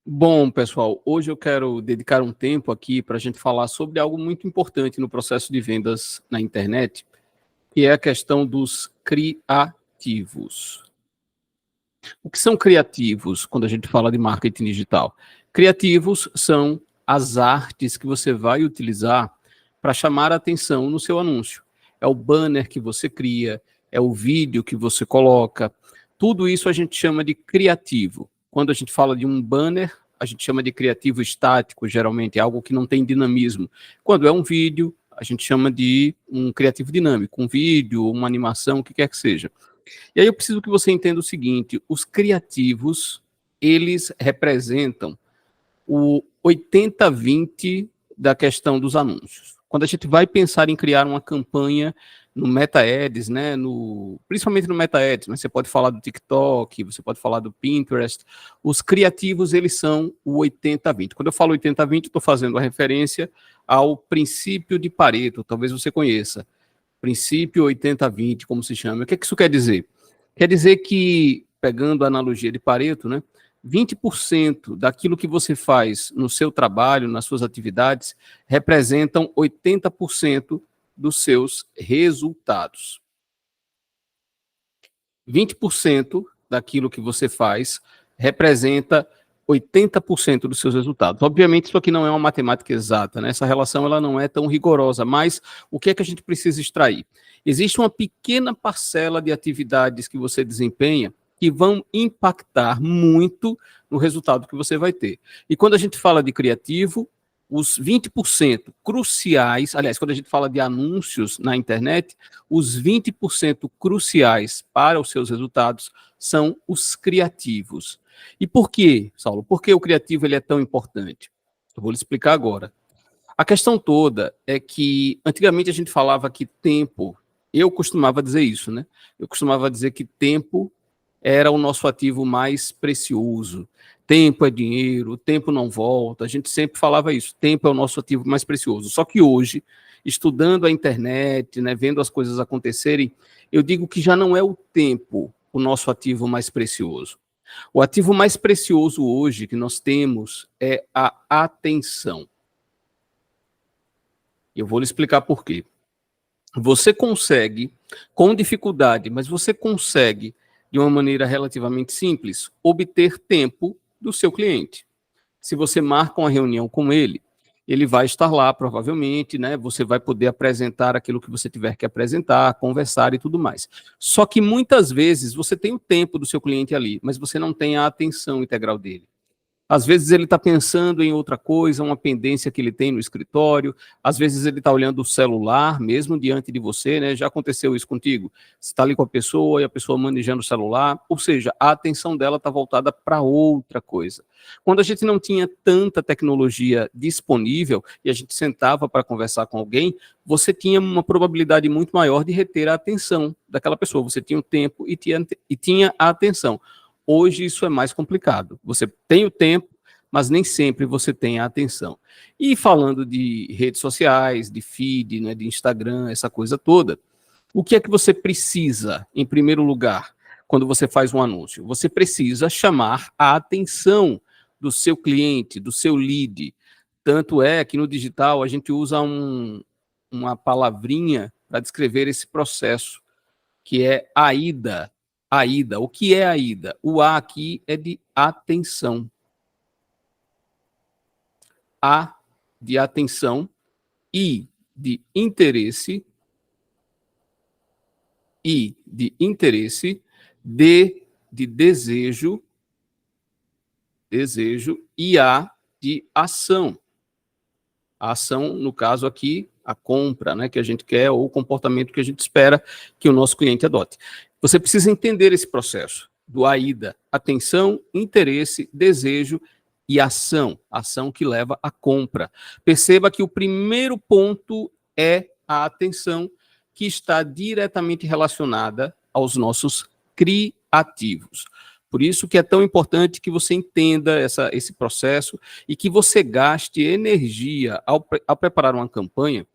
Bom, pessoal, hoje eu quero dedicar um tempo aqui para a gente falar sobre algo muito importante no processo de vendas na internet, que é a questão dos criativos. O que são criativos quando a gente fala de marketing digital? Criativos são as artes que você vai utilizar para chamar a atenção no seu anúncio. É o banner que você cria, é o vídeo que você coloca. Tudo isso a gente chama de criativo. Quando a gente fala de um banner, a gente chama de criativo estático, geralmente, é algo que não tem dinamismo. Quando é um vídeo, a gente chama de um criativo dinâmico, um vídeo, uma animação, o que quer que seja. E aí eu preciso que você entenda o seguinte: os criativos, eles representam o 80-20 da questão dos anúncios. Quando a gente vai pensar em criar uma campanha no Meta Ads, né, principalmente no Meta Ads, mas você pode falar do TikTok, você pode falar do Pinterest, os criativos, eles são o 80-20. Quando eu falo 80-20, estou fazendo a referência ao princípio de Pareto, talvez você conheça. Princípio 80-20, como se chama. O que é que isso quer dizer? Quer dizer que, pegando a analogia de Pareto, né, 20% daquilo que você faz no seu trabalho, nas suas atividades, representam 80% dos seus resultados. 20% daquilo que você faz representa 80% dos seus resultados. Obviamente, isso aqui não é uma matemática exata, né? Essa relação ela não é tão rigorosa, mas o que é que a gente precisa extrair? Existe uma pequena parcela de atividades que você desempenha que vão impactar muito no resultado que você vai ter. E quando a gente fala de criativo, os 20% cruciais, aliás, quando a gente fala de anúncios na internet, os 20% cruciais para os seus resultados são os criativos. E por quê, Saulo? Por que o criativo ele é tão importante? Eu vou lhe explicar agora. A questão toda é que antigamente a gente falava que tempo, eu costumava dizer isso, né? Eu costumava dizer que tempo era o nosso ativo mais precioso. Tempo é dinheiro, tempo não volta. A gente sempre falava isso. Tempo é o nosso ativo mais precioso. Só que hoje, estudando a internet, né, vendo as coisas acontecerem, eu digo que já não é o tempo o nosso ativo mais precioso. O ativo mais precioso hoje que nós temos é a atenção. Eu vou lhe explicar por quê. Você consegue, com dificuldade, mas você consegue, de uma maneira relativamente simples, obter tempo do seu cliente. Se você marca uma reunião com ele, ele vai estar lá, provavelmente, né? Você vai poder apresentar aquilo que você tiver que apresentar, conversar e tudo mais. Só que muitas vezes você tem o tempo do seu cliente ali, mas você não tem a atenção integral dele. Às vezes ele está pensando em outra coisa, uma pendência que ele tem no escritório. Às vezes ele está olhando o celular, mesmo diante de você, né? Já aconteceu isso contigo? Você está ali com a pessoa e a pessoa manejando o celular. Ou seja, a atenção dela está voltada para outra coisa. Quando a gente não tinha tanta tecnologia disponível e a gente sentava para conversar com alguém, você tinha uma probabilidade muito maior de reter a atenção daquela pessoa. Você tinha o tempo e tinha a atenção. Hoje isso é mais complicado. Você tem o tempo, mas nem sempre você tem a atenção. E falando de redes sociais, de feed, né, de Instagram, essa coisa toda, o que é que você precisa, em primeiro lugar, quando você faz um anúncio? Você precisa chamar a atenção do seu cliente, do seu lead. Tanto é que no digital a gente usa uma palavrinha para descrever esse processo, que é AIDA. AIDA. O que é AIDA? O A aqui é de atenção. A de atenção, I de interesse, I de interesse, D de desejo, e A de ação. A ação, no caso aqui, a compra, né, que a gente quer, ou o comportamento que a gente espera que o nosso cliente adote. Você precisa entender esse processo do AIDA, atenção, interesse, desejo e ação, ação que leva à compra. Perceba que o primeiro ponto é a atenção, que está diretamente relacionada aos nossos criativos. Por isso que é tão importante que você entenda esse processo e que você gaste energia ao preparar uma campanha,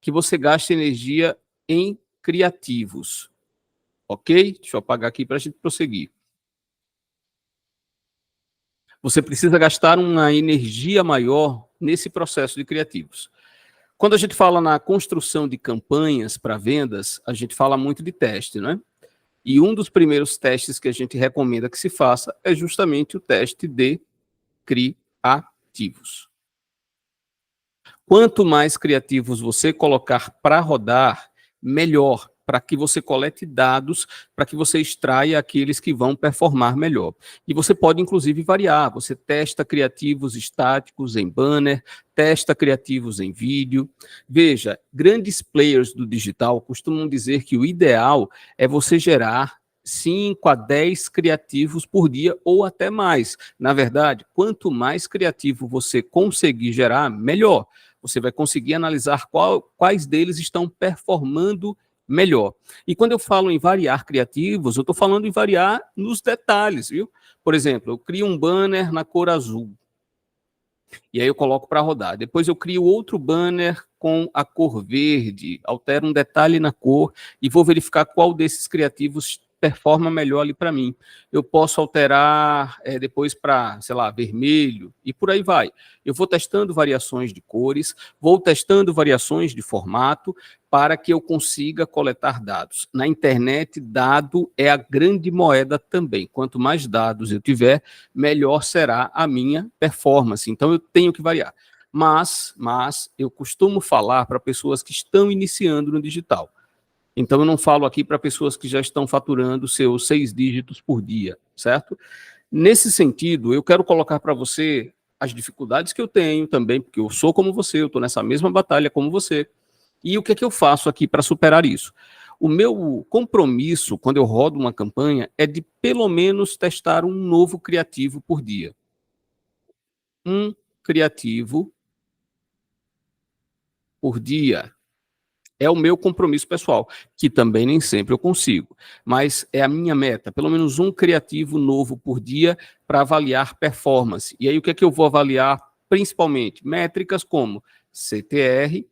que você gaste energia em criativos. Ok? Deixa eu apagar aqui para a gente prosseguir. Você precisa gastar uma energia maior nesse processo de criativos. Quando a gente fala na construção de campanhas para vendas, a gente fala muito de teste, né? E um dos primeiros testes que a gente recomenda que se faça é justamente o teste de criativos. Quanto mais criativos você colocar para rodar, melhor, para que você colete dados, para que você extraia aqueles que vão performar melhor. E você pode, inclusive, variar. Você testa criativos estáticos em banner, testa criativos em vídeo. Veja, grandes players do digital costumam dizer que o ideal é você gerar 5 a 10 criativos por dia ou até mais. Na verdade, quanto mais criativo você conseguir gerar, melhor. Você vai conseguir analisar quais deles estão performando melhor. E quando eu falo em variar criativos, eu estou falando em variar nos detalhes, viu? Por exemplo, eu crio um banner na cor azul, e aí eu coloco para rodar. Depois eu crio outro banner com a cor verde, altero um detalhe na cor e vou verificar qual desses criativos performa melhor ali para mim. Eu posso alterar depois para, sei lá, vermelho e por aí vai. Eu vou testando variações de cores, vou testando variações de formato para que eu consiga coletar dados. Na internet, dado é a grande moeda também. Quanto mais dados eu tiver, melhor será a minha performance. Então, eu tenho que variar. Mas eu costumo falar para pessoas que estão iniciando no digital. Então, eu não falo aqui para pessoas que já estão faturando seus 6 dígitos por dia, certo? Nesse sentido, eu quero colocar para você as dificuldades que eu tenho também, porque eu sou como você, eu estou nessa mesma batalha como você. E o que é que eu faço aqui para superar isso? O meu compromisso, quando eu rodo uma campanha, é de pelo menos testar um novo criativo por dia. Um criativo por dia. É o meu compromisso pessoal, que também nem sempre eu consigo, mas é a minha meta, pelo menos um criativo novo por dia para avaliar performance. E aí o que é que eu vou avaliar principalmente? Métricas como CTR,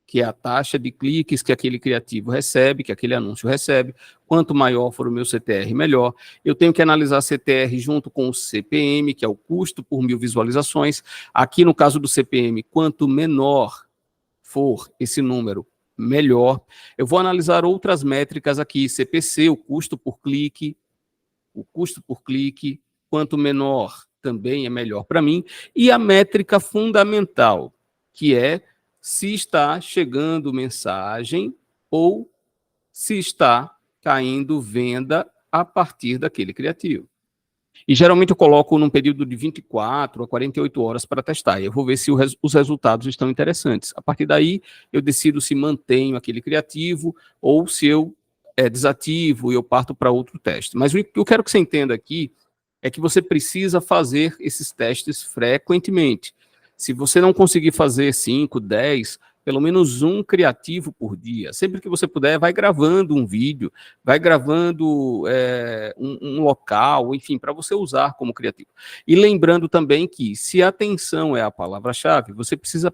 que é a taxa de cliques que aquele criativo recebe, que aquele anúncio recebe. Quanto maior for o meu CTR, melhor. Eu tenho que analisar CTR junto com o CPM, que é o custo por 1000 visualizações. Aqui no caso do CPM, quanto menor for esse número, melhor. Eu vou analisar outras métricas aqui, CPC, o custo por clique, quanto menor também é melhor para mim, e a métrica fundamental, que é se está chegando mensagem ou se está caindo venda a partir daquele criativo. E geralmente eu coloco num período de 24 a 48 horas para testar. E eu vou ver se os resultados estão interessantes. A partir daí, eu decido se mantenho aquele criativo ou se eu desativo e eu parto para outro teste. Mas o que eu quero que você entenda aqui é que você precisa fazer esses testes frequentemente. Se você não conseguir fazer 5, 10, pelo menos um criativo por dia. Sempre que você puder, vai gravando um vídeo, vai gravando um local, enfim, para você usar como criativo. E lembrando também que, se atenção é a palavra-chave, você precisa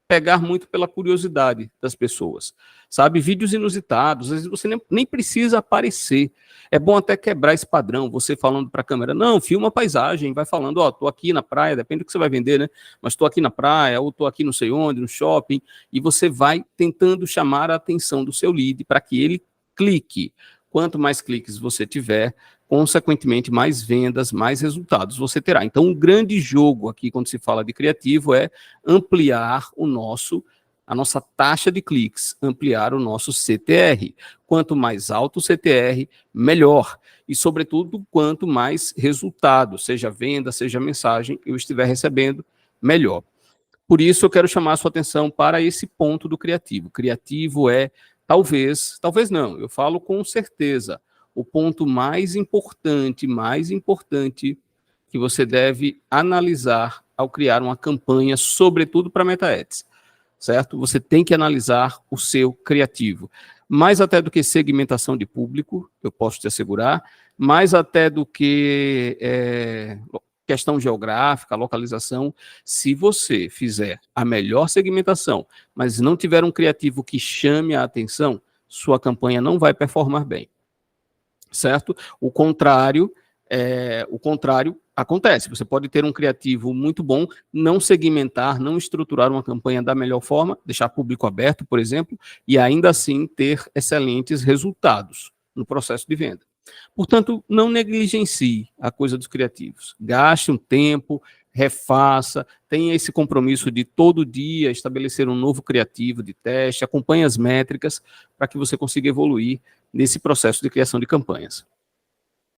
pegar muito pela curiosidade das pessoas, sabe? Vídeos inusitados, às vezes você nem precisa aparecer. É bom até quebrar esse padrão, você falando para a câmera, não, filma a paisagem, vai falando, ó, tô aqui na praia, depende do que você vai vender, né? Mas tô aqui na praia, ou tô aqui não sei onde, no shopping, e você vai tentando chamar a atenção do seu lead para que ele clique. Quanto mais cliques você tiver, consequentemente, mais vendas, mais resultados você terá. Então, um grande jogo aqui, quando se fala de criativo, é ampliar a nossa taxa de cliques, ampliar o nosso CTR. Quanto mais alto o CTR, melhor. E, sobretudo, quanto mais resultado, seja venda, seja mensagem, eu estiver recebendo, melhor. Por isso, eu quero chamar a sua atenção para esse ponto do criativo. Criativo é, talvez não, eu falo com certeza, o ponto mais importante que você deve analisar ao criar uma campanha, sobretudo para Meta-Ads, certo? Você tem que analisar o seu criativo. Mais até do que segmentação de público, eu posso te assegurar, mais até do que questão geográfica, localização, se você fizer a melhor segmentação, mas não tiver um criativo que chame a atenção, sua campanha não vai performar bem. Certo? O contrário Acontece, você pode ter um criativo muito bom, não segmentar, não estruturar uma campanha da melhor forma, deixar público aberto, por exemplo, e ainda assim ter excelentes resultados no processo de venda. Portanto, não negligencie a coisa dos criativos. Gaste um tempo, refaça, tenha esse compromisso de todo dia estabelecer um novo criativo de teste, acompanhe as métricas para que você consiga evoluir nesse processo de criação de campanhas.